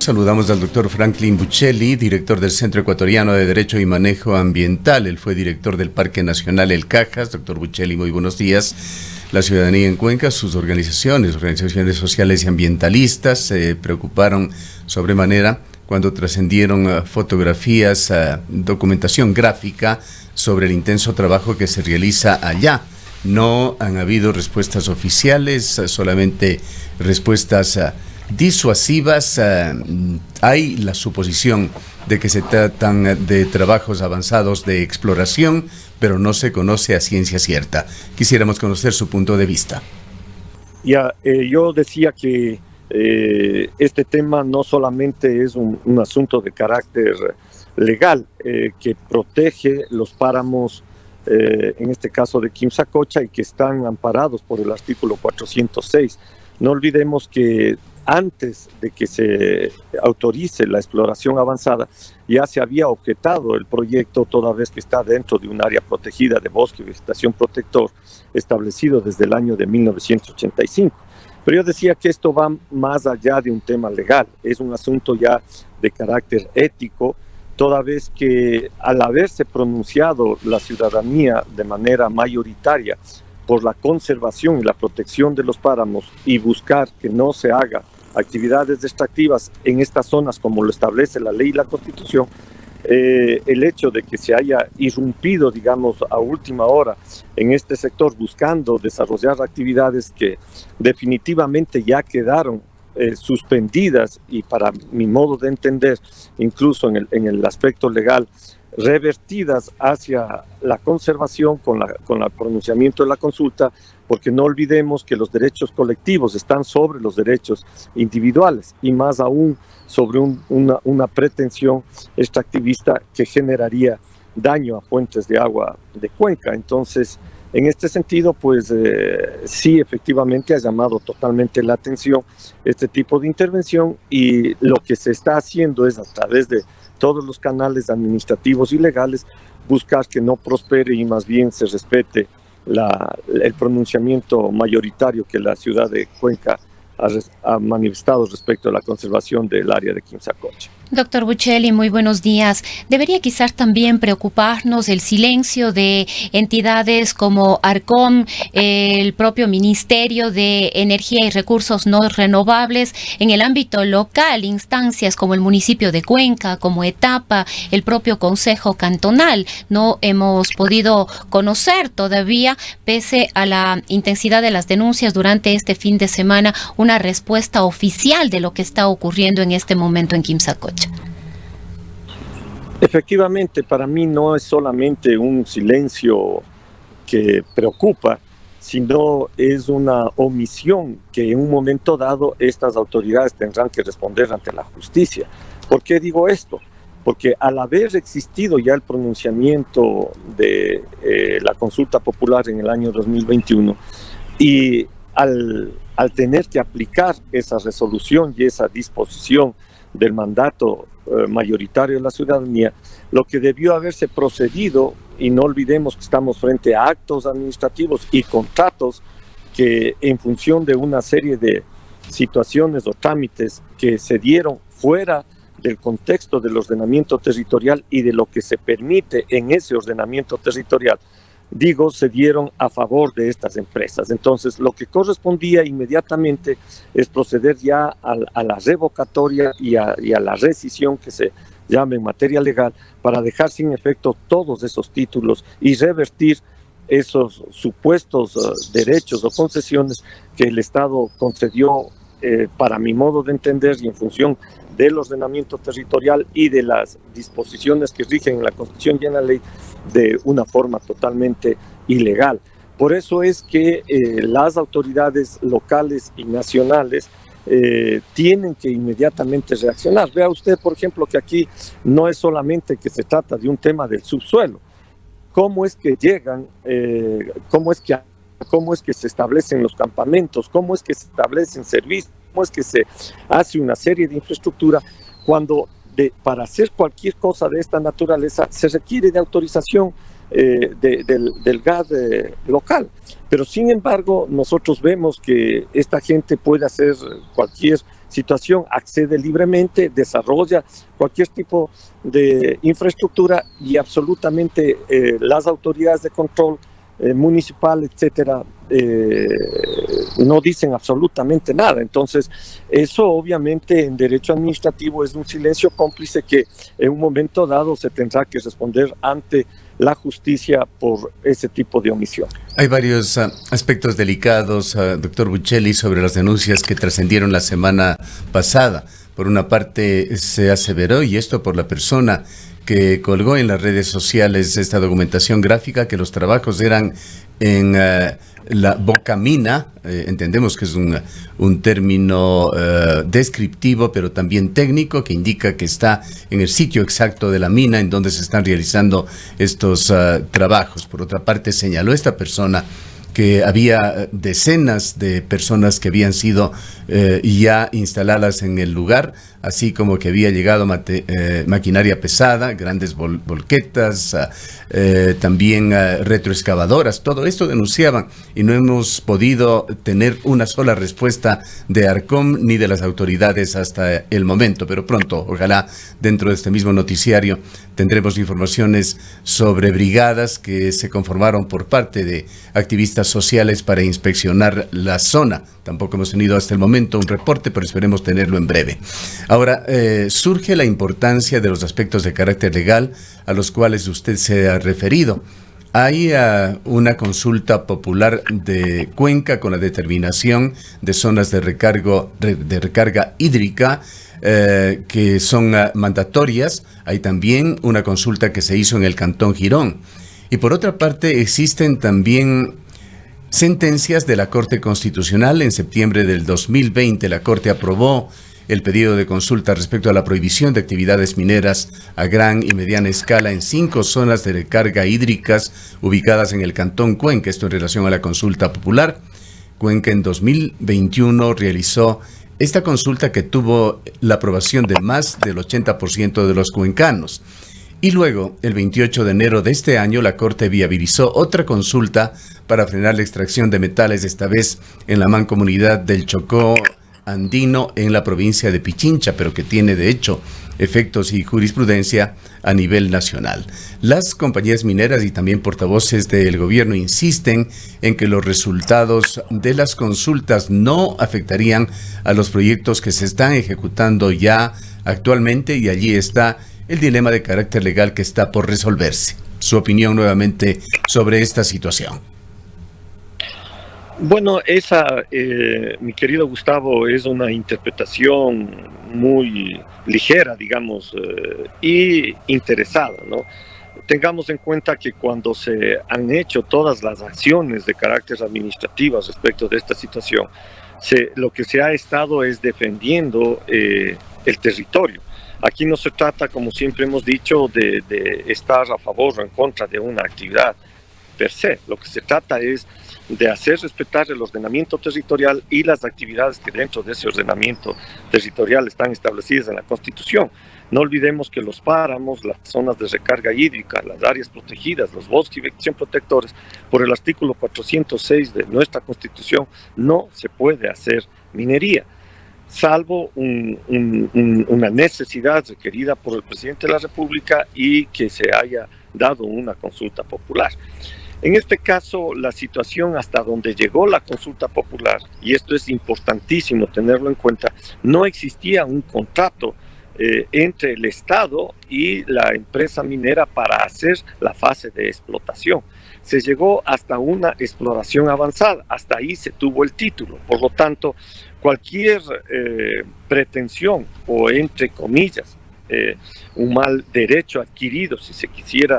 Saludamos al doctor Franklin Buccelli, director del Centro Ecuatoriano de Derecho y Manejo Ambiental. Él fue director del Parque Nacional El Cajas. Doctor Buccelli, muy buenos días. La ciudadanía en Cuenca, sus organizaciones sociales y ambientalistas se preocuparon sobremanera cuando trascendieron fotografías, documentación gráfica sobre el intenso trabajo que se realiza allá. No han habido respuestas oficiales, solamente respuestas disuasivas. Hay la suposición de que se tratan de trabajos avanzados de exploración, pero no se conoce a ciencia cierta. Quisiéramos conocer su punto de vista. Yo decía que este tema no solamente es un asunto de carácter legal que protege los páramos, en este caso de Quimsacocha, y que están amparados por el artículo 406. No olvidemos que antes de que se autorice la exploración avanzada, ya se había objetado el proyecto, toda vez que está dentro de un área protegida de bosque y vegetación protector establecido desde el año de 1985. Pero yo decía que esto va más allá de un tema legal, es un asunto ya de carácter ético, toda vez que al haberse pronunciado la ciudadanía de manera mayoritaria por la conservación y la protección de los páramos y buscar que no se haga actividades extractivas en estas zonas como lo establece la ley y la Constitución, el hecho de que se haya irrumpido, digamos, a última hora en este sector buscando desarrollar actividades que definitivamente ya quedaron suspendidas y, para mi modo de entender, incluso en el aspecto legal, revertidas hacia la conservación con el pronunciamiento de la consulta, porque no olvidemos que los derechos colectivos están sobre los derechos individuales y más aún sobre una pretensión extractivista que generaría daño a fuentes de agua de Cuenca. Entonces, en este sentido, pues sí, efectivamente ha llamado totalmente la atención este tipo de intervención, y lo que se está haciendo es, a través de todos los canales administrativos y legales, buscar que no prospere y más bien se respete el pronunciamiento mayoritario que la ciudad de Cuenca ha manifestado respecto a la conservación del área de Quimsacocha. Doctor Buccelli, muy buenos días. Debería quizás también preocuparnos el silencio de entidades como ARCOM, el propio Ministerio de Energía y Recursos No Renovables, en el ámbito local, instancias como el municipio de Cuenca, como Etapa, el propio Consejo Cantonal. No hemos podido conocer todavía, pese a la intensidad de las denuncias durante este fin de semana, una respuesta oficial de lo que está ocurriendo en este momento en Quimsacocha. Efectivamente, para mí no es solamente un silencio que preocupa, sino es una omisión que en un momento dado estas autoridades tendrán que responder ante la justicia. ¿Por qué digo esto? Porque al haber existido ya el pronunciamiento de la consulta popular en el año 2021 y al tener que aplicar esa resolución y esa disposición del mandato mayoritario de la ciudadanía, lo que debió haberse procedido, y no olvidemos que estamos frente a actos administrativos y contratos que, en función de una serie de situaciones o trámites que se dieron fuera del contexto del ordenamiento territorial y de lo que se permite en ese ordenamiento territorial, se dieron a favor de estas empresas. Entonces, lo que correspondía inmediatamente es proceder ya a la revocatoria y a la rescisión, que se llama en materia legal, para dejar sin efecto todos esos títulos y revertir esos supuestos derechos o concesiones que el Estado concedió, para mi modo de entender y en función del ordenamiento territorial y de las disposiciones que rigen en la Constitución y en la ley, de una forma totalmente ilegal. Por eso es que las autoridades locales y nacionales tienen que inmediatamente reaccionar. Vea usted, por ejemplo, que aquí no es solamente que se trata de un tema del subsuelo. ¿Cómo es que llegan? ¿Cómo es que se establecen los campamentos? ¿Cómo es que se establecen servicios? ¿Cómo es que se hace una serie de infraestructura cuando para hacer cualquier cosa de esta naturaleza se requiere de autorización del gas local. Pero sin embargo, nosotros vemos que esta gente puede hacer cualquier situación, accede libremente, desarrolla cualquier tipo de infraestructura y absolutamente las autoridades de control municipal, etcétera, no dicen absolutamente nada. Entonces, eso obviamente en derecho administrativo es un silencio cómplice que en un momento dado se tendrá que responder ante la justicia por ese tipo de omisión. Hay varios aspectos delicados, doctor Buccelli, sobre las denuncias que trascendieron la semana pasada. Por una parte, se aseveró, y esto por la persona que colgó en las redes sociales esta documentación gráfica, que los trabajos eran en la bocamina. Entendemos que es un término descriptivo, pero también técnico, que indica que está en el sitio exacto de la mina en donde se están realizando estos trabajos. Por otra parte, señaló esta persona que había decenas de personas que habían sido ya instaladas en el lugar, así como que había llegado maquinaria pesada, grandes volquetas, también retroexcavadoras. Todo esto denunciaban y no hemos podido tener una sola respuesta de Arcom ni de las autoridades hasta el momento, pero pronto, ojalá, dentro de este mismo noticiario tendremos informaciones sobre brigadas que se conformaron por parte de activistas sociales para inspeccionar la zona. Tampoco hemos tenido hasta el momento un reporte, pero esperemos tenerlo en breve. Ahora, surge la importancia de los aspectos de carácter legal a los cuales usted se ha referido. Hay una consulta popular de Cuenca con la determinación de zonas de recarga hídrica que son mandatorias. Hay también una consulta que se hizo en el Cantón Girón. Y por otra parte, existen también sentencias de la Corte Constitucional. En septiembre del 2020, la Corte aprobó el pedido de consulta respecto a la prohibición de actividades mineras a gran y mediana escala en 5 zonas de recarga hídricas ubicadas en el Cantón Cuenca. Esto en relación a la consulta popular. Cuenca en 2021 realizó esta consulta que tuvo la aprobación de más del 80% de los cuencanos. Y luego, el 28 de enero de este año, la Corte viabilizó otra consulta para frenar la extracción de metales, esta vez en la mancomunidad del Chocó Andino, en la provincia de Pichincha, pero que tiene de hecho efectos y jurisprudencia a nivel nacional. Las compañías mineras y también portavoces del gobierno insisten en que los resultados de las consultas no afectarían a los proyectos que se están ejecutando ya actualmente, y allí está el dilema de carácter legal que está por resolverse. Su opinión nuevamente sobre esta situación. Bueno, esa, mi querido Gustavo, es una interpretación muy ligera, digamos, y interesada, ¿no? Tengamos en cuenta que cuando se han hecho todas las acciones de carácter administrativo respecto de esta situación, lo que se ha estado es defendiendo el territorio. Aquí no se trata, como siempre hemos dicho, de estar a favor o en contra de una actividad per se. Lo que se trata es de hacer respetar el ordenamiento territorial y las actividades que dentro de ese ordenamiento territorial están establecidas en la Constitución. No olvidemos que los páramos, las zonas de recarga hídrica, las áreas protegidas, los bosques y vegetación protectores, por el artículo 406 de nuestra Constitución, no se puede hacer minería, salvo una necesidad requerida por el presidente de la República y que se haya dado una consulta popular. En este caso, la situación hasta donde llegó la consulta popular, y esto es importantísimo tenerlo en cuenta, no existía un contrato entre el Estado y la empresa minera para hacer la fase de explotación. Se llegó hasta una exploración avanzada, hasta ahí se tuvo el título. Por lo tanto, cualquier pretensión o, entre comillas, un mal derecho adquirido, si se quisiera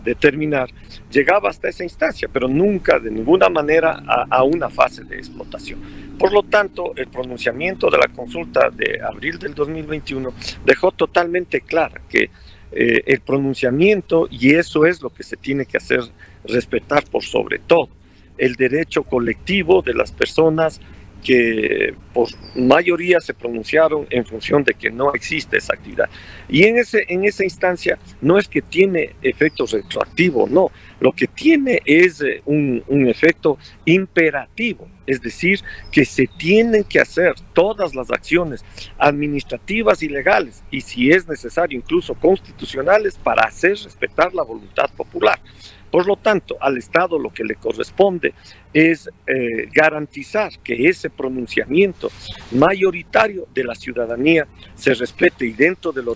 determinar, llegaba hasta esa instancia, pero nunca de ninguna manera a una fase de explotación. Por lo tanto, el pronunciamiento de la consulta de abril del 2021 dejó totalmente clara que el pronunciamiento, y eso es lo que se tiene que hacer respetar por sobre todo, el derecho colectivo de las personas que por mayoría se pronunciaron en función de que no existe esa actividad. Y en esa instancia no es que tiene efecto retroactivo, no, lo que tiene es un efecto imperativo, es decir, que se tienen que hacer todas las acciones administrativas y legales, y si es necesario incluso constitucionales, para hacer respetar la voluntad popular. Por lo tanto, al Estado lo que le corresponde es garantizar que ese pronunciamiento mayoritario de la ciudadanía se respete y dentro del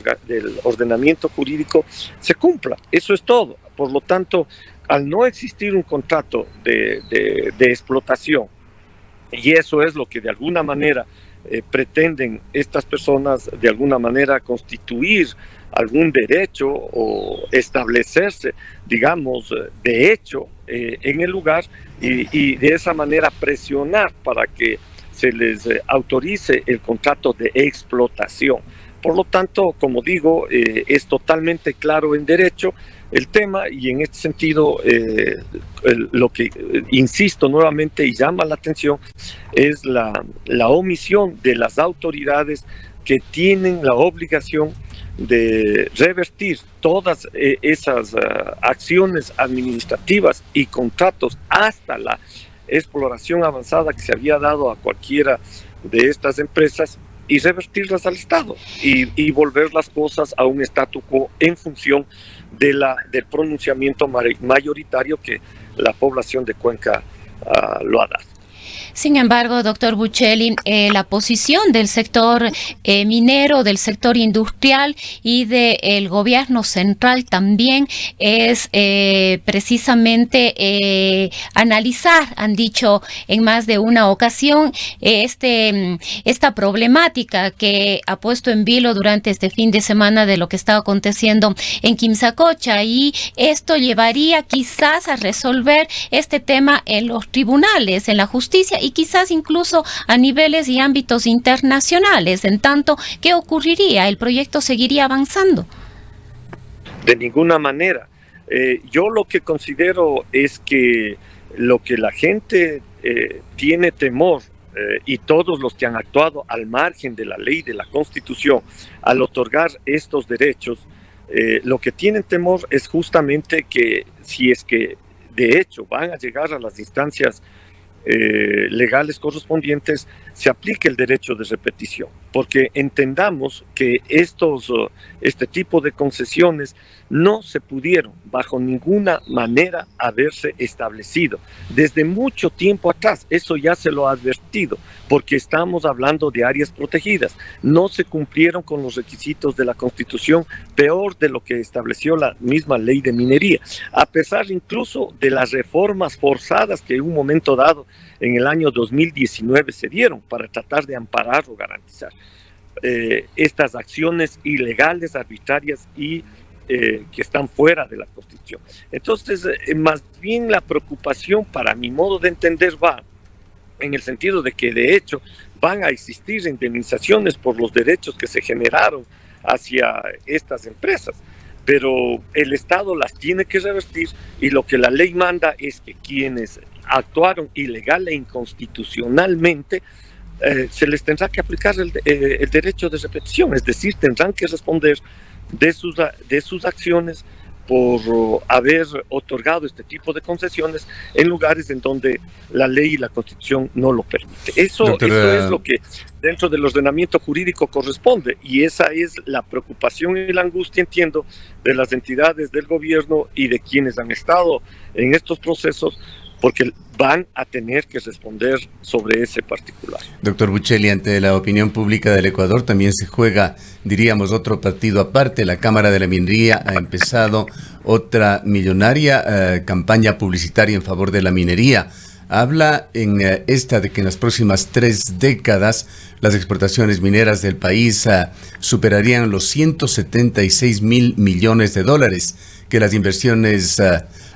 ordenamiento jurídico se cumpla. Eso es todo. Por lo tanto, al no existir un contrato de explotación, y eso es lo que de alguna manera pretenden estas personas de alguna manera constituir algún derecho o establecerse, digamos, de hecho en el lugar y de esa manera presionar para que se les autorice el contrato de explotación. Por lo tanto, como digo, es totalmente claro en derecho el tema y en este sentido lo que insisto nuevamente y llama la atención es la omisión de las autoridades que tienen la obligación de revertir todas esas acciones administrativas y contratos hasta la exploración avanzada que se había dado a cualquiera de estas empresas y revertirlas al Estado y volver las cosas a un statu quo en función del pronunciamiento mayoritario que la población de Cuenca lo ha dado. Sin embargo, doctor Bucheli, la posición del sector minero, del sector industrial y del gobierno central también es precisamente analizar, han dicho en más de una ocasión, esta problemática que ha puesto en vilo durante este fin de semana de lo que está aconteciendo en Quimsacocha, y esto llevaría quizás a resolver este tema en los tribunales, en la justicia, y quizás incluso a niveles y ámbitos internacionales. En tanto, ¿qué ocurriría? ¿El proyecto seguiría avanzando? De ninguna manera. Yo lo que considero es que lo que la gente tiene temor y todos los que han actuado al margen de la ley, de la Constitución, al otorgar estos derechos, lo que tienen temor es justamente que si es que de hecho van a llegar a las instancias legales correspondientes, se aplique el derecho de repetición, porque entendamos que este tipo de concesiones no se pudieron bajo ninguna manera haberse establecido desde mucho tiempo atrás. Eso ya se lo ha advertido, porque estamos hablando de áreas protegidas. No se cumplieron con los requisitos de la Constitución, peor de lo que estableció la misma ley de minería, a pesar incluso de las reformas forzadas que en un momento dado en el año 2019 se dieron para tratar de amparar o garantizar estas acciones ilegales, arbitrarias y que están fuera de la Constitución. Entonces, más bien la preocupación, para mi modo de entender, va en el sentido de que de hecho van a existir indemnizaciones por los derechos que se generaron hacia estas empresas, pero el Estado las tiene que revertir y lo que la ley manda es que quienes actuaron ilegal e inconstitucionalmente se les tendrá que aplicar el derecho de repetición, es decir, tendrán que responder de sus acciones por haber otorgado este tipo de concesiones en lugares en donde la ley y la Constitución no lo permite. Eso es lo que dentro del ordenamiento jurídico corresponde, y esa es la preocupación y la angustia, entiendo, de las entidades del gobierno y de quienes han estado en estos procesos, porque van a tener que responder sobre ese particular. Doctor Bucheli, ante la opinión pública del Ecuador también se juega, diríamos, otro partido aparte. La Cámara de la Minería ha empezado otra millonaria campaña publicitaria en favor de la minería. Habla en esta de que en las próximas 3 décadas las exportaciones mineras del país superarían los 176 mil millones de dólares, que las inversiones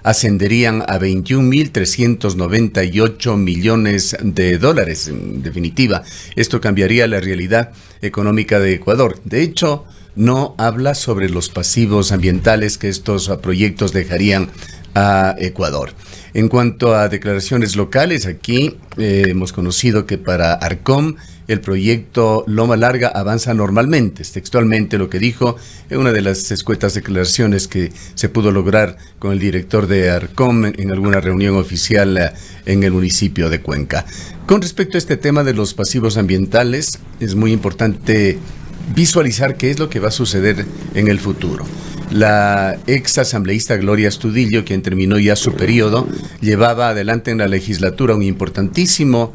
ascenderían a 21.398 millones de dólares. En definitiva, esto cambiaría la realidad económica de Ecuador. De hecho, no habla sobre los pasivos ambientales que estos proyectos dejarían a Ecuador. En cuanto a declaraciones locales, aquí hemos conocido que para Arcom el proyecto Loma Larga avanza normalmente. Es textualmente lo que dijo en una de las escuetas declaraciones que se pudo lograr con el director de Arcom en alguna reunión oficial en el municipio de Cuenca. Con respecto a este tema de los pasivos ambientales, es muy importante visualizar qué es lo que va a suceder en el futuro. La ex asambleísta Gloria Astudillo, quien terminó ya su periodo, llevaba adelante en la legislatura un importantísimo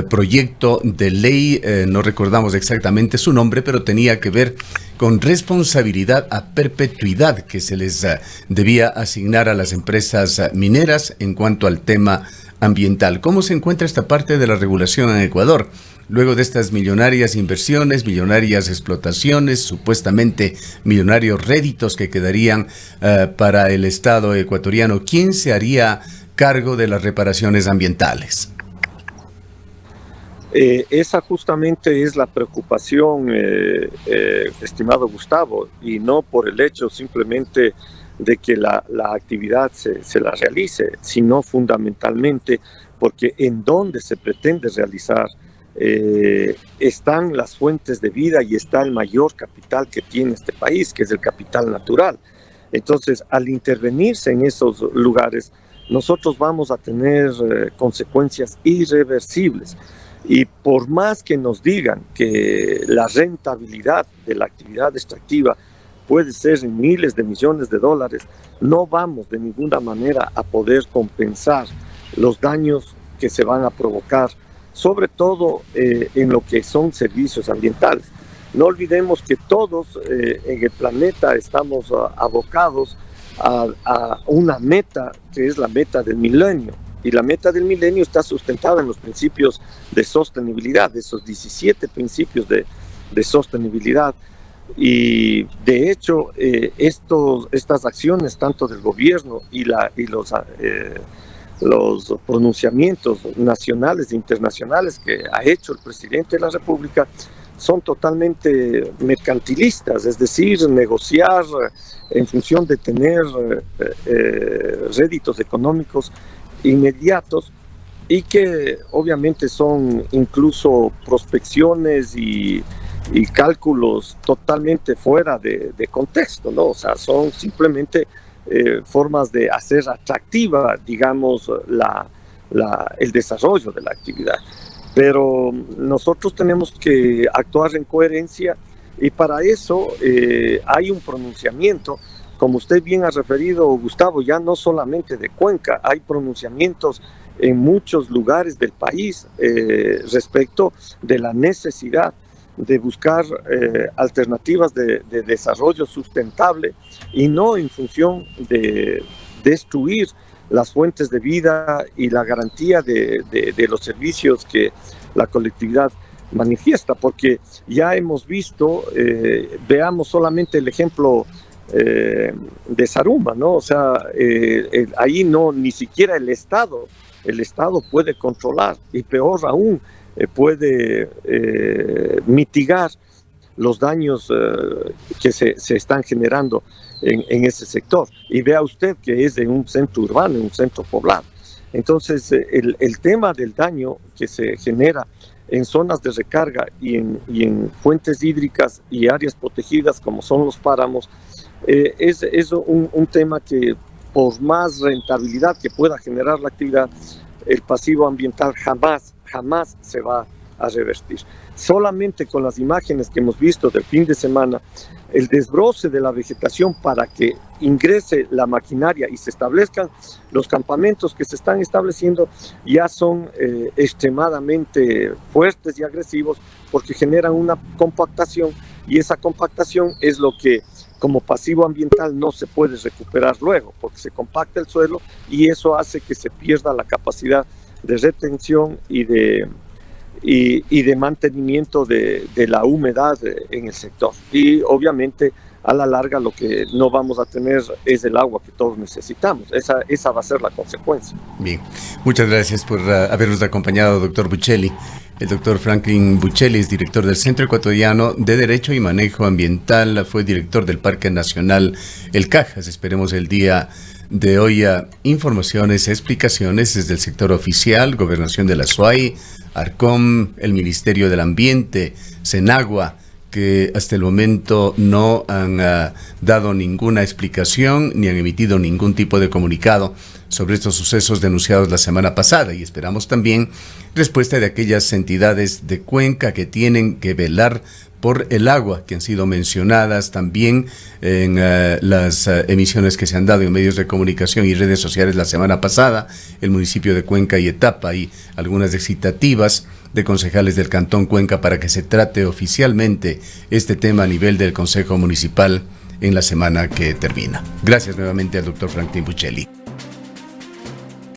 proyecto de ley, no recordamos exactamente su nombre, pero tenía que ver con responsabilidad a perpetuidad que se les debía asignar a las empresas mineras en cuanto al tema ambiental. ¿Cómo se encuentra esta parte de la regulación en Ecuador? Luego de estas millonarias inversiones, millonarias explotaciones, supuestamente millonarios réditos que quedarían para el Estado ecuatoriano, ¿quién se haría cargo de las reparaciones ambientales? Esa justamente es la preocupación, estimado Gustavo, y no por el hecho simplemente de que la actividad se la realice, sino fundamentalmente porque en donde se pretende realizar están las fuentes de vida y está el mayor capital que tiene este país, que es el capital natural. Entonces, al intervenirse en esos lugares, nosotros vamos a tener consecuencias irreversibles. Y por más que nos digan que la rentabilidad de la actividad extractiva puede ser en miles de millones de dólares, no vamos de ninguna manera a poder compensar los daños que se van a provocar, sobre todo en lo que son servicios ambientales. No olvidemos que todos en el planeta estamos abocados a una meta que es la meta del milenio. Y la meta del milenio está sustentada en los principios de sostenibilidad, esos 17 principios de sostenibilidad. Y de hecho, estas acciones, tanto del gobierno y los pronunciamientos nacionales e internacionales que ha hecho el presidente de la República, son totalmente mercantilistas, es decir, negociar en función de tener réditos económicos inmediatos, y que obviamente son incluso prospecciones y cálculos totalmente fuera de contexto, ¿no? O sea, son simplemente formas de hacer atractiva, digamos, el desarrollo de la actividad. Pero nosotros tenemos que actuar en coherencia, y para eso hay un pronunciamiento, como usted bien ha referido, Gustavo, ya no solamente de Cuenca, hay pronunciamientos en muchos lugares del país respecto de la necesidad de buscar alternativas de desarrollo sustentable, y no en función de destruir las fuentes de vida y la garantía de los servicios que la colectividad manifiesta, porque ya hemos visto, veamos solamente el ejemplo de Zaruma, ¿no? O sea, ahí no, ni siquiera el Estado puede controlar, y peor aún, puede mitigar los daños que se están generando en ese sector. Y vea usted que es de un centro urbano, un centro poblado. Entonces, el tema del daño que se genera en zonas de recarga y en fuentes hídricas y áreas protegidas como son los páramos, es un tema que, por más rentabilidad que pueda generar la actividad, el pasivo ambiental jamás se va a revertir. Solamente con las imágenes que hemos visto del fin de semana, el desbroce de la vegetación para que ingrese la maquinaria y se establezcan los campamentos que se están estableciendo, ya son extremadamente fuertes y agresivos, porque generan una compactación, y esa compactación es lo que como pasivo ambiental no se puede recuperar luego, porque se compacta el suelo y eso hace que se pierda la capacidad de retención y de mantenimiento de la humedad en el sector. Y obviamente a la larga lo que no vamos a tener es el agua que todos necesitamos. Esa va a ser la consecuencia. Bien, muchas gracias por habernos acompañado, doctor Buccelli. El doctor Franklin Buccelli es director del Centro Ecuatoriano de Derecho y Manejo Ambiental, fue director del Parque Nacional El Cajas. Esperemos el día de hoy a informaciones, explicaciones desde el sector oficial, Gobernación de la SUAY, ARCOM, el Ministerio del Ambiente, SENAGUA, que hasta el momento no han dado ninguna explicación ni han emitido ningún tipo de comunicado sobre estos sucesos denunciados la semana pasada, y esperamos también respuesta de aquellas entidades de Cuenca que tienen que velar por el agua, que han sido mencionadas también en las emisiones que se han dado en medios de comunicación y redes sociales la semana pasada, el municipio de Cuenca y Etapa, y algunas excitativas de concejales del Cantón Cuenca para que se trate oficialmente este tema a nivel del Consejo Municipal en la semana que termina. Gracias nuevamente al doctor Franklin Bucheli.